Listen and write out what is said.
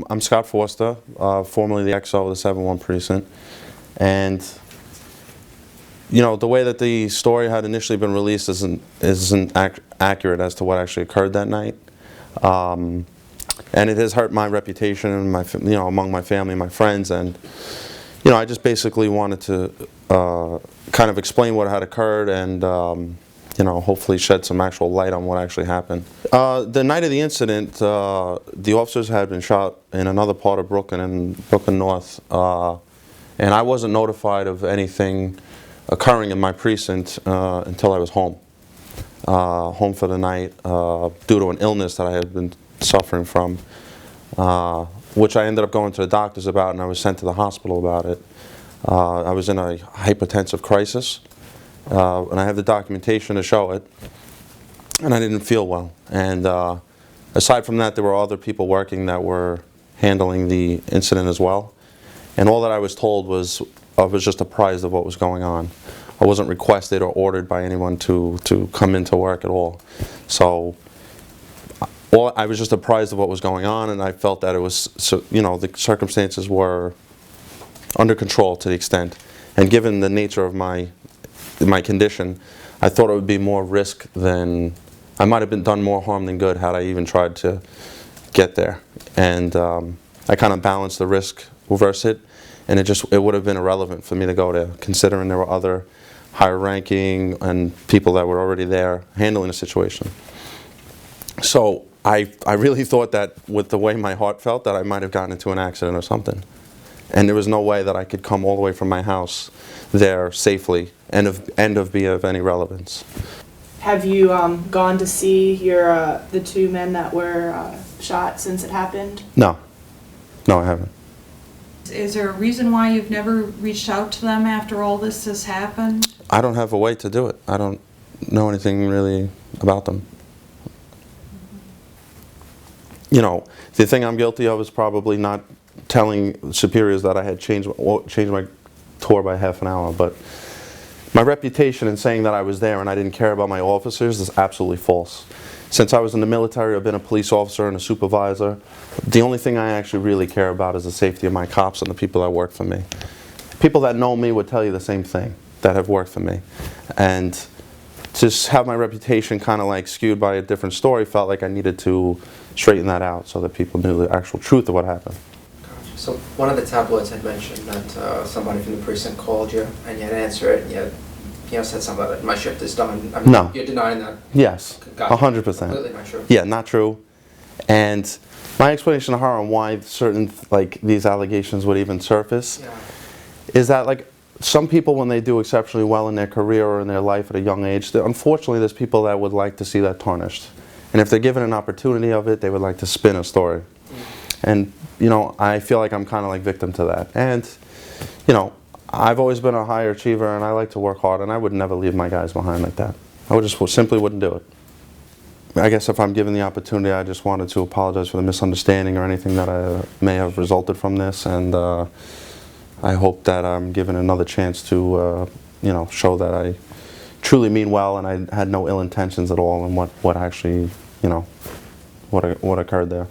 I'm Scott Forster, formerly the XO of the 7-1 precinct, and the way that the story had initially been released isn't accurate as to what actually occurred that night, and it has hurt my reputation and among my family and my friends, and I just basically wanted to kind of explain what had occurred and hopefully shed some actual light on what actually happened. The night of the incident, the officers had been shot in another part of Brooklyn, in Brooklyn North, and I wasn't notified of anything occurring in my precinct until I was home for the night, due to an illness that I had been suffering from, which I ended up going to the doctors about, and I was sent to the hospital about it. I was in a hypertensive crisis, and I have the documentation to show it, and I didn't feel well. And aside from that, there were other people working that were handling the incident as well. And all that I was told was I was just apprised of what was going on. I wasn't requested or ordered by anyone to come into work at all. So I was just apprised of what was going on, and I felt that it was, the circumstances were under control to the extent. And given the nature of my condition, I thought it would be more risk than, I might have done more harm than good had I even tried to get there. And I kind of balanced the risk versus it, and it would have been irrelevant for me to go there, considering there were other higher ranking and people that were already there handling the situation. So I really thought that with the way my heart felt that I might have gotten into an accident or something. And there was no way that I could come all the way from my house there safely and be of any relevance. Have you gone to see the two men that were shot since it happened? No, I haven't. Is there a reason why you've never reached out to them after all this has happened? I don't have a way to do it. I don't know anything really about them. The thing I'm guilty of is probably not telling superiors that I had changed my tour by half an hour, but my reputation in saying that I was there and I didn't care about my officers is absolutely false. Since I was in the military, I've been a police officer and a supervisor. The only thing I actually really care about is the safety of my cops and the people that work for me. People that know me would tell you the same thing, that have worked for me. And to have my reputation kind of like skewed by a different story, felt like I needed to straighten that out so that people knew the actual truth of what happened. So one of the tabloids had mentioned that somebody from the precinct called you and you had answered it and you said something like, my shift is done. I mean, no. You're denying that? Yes, Gotcha. 100%. Completely not true? Yeah, not true. And my explanation to her on why certain, these allegations would even surface is that, some people, when they do exceptionally well in their career or in their life at a young age, unfortunately there's people that would like to see that tarnished. And if they're given an opportunity of it, they would like to spin a story. And, I feel like I'm kind of victim to that. And, I've always been a higher achiever and I like to work hard, and I would never leave my guys behind like that. I simply wouldn't do it. I guess if I'm given the opportunity, I just wanted to apologize for the misunderstanding or anything that may have resulted from this, and I hope that I'm given another chance to, show that I truly mean well and I had no ill intentions at all in what actually, what occurred there.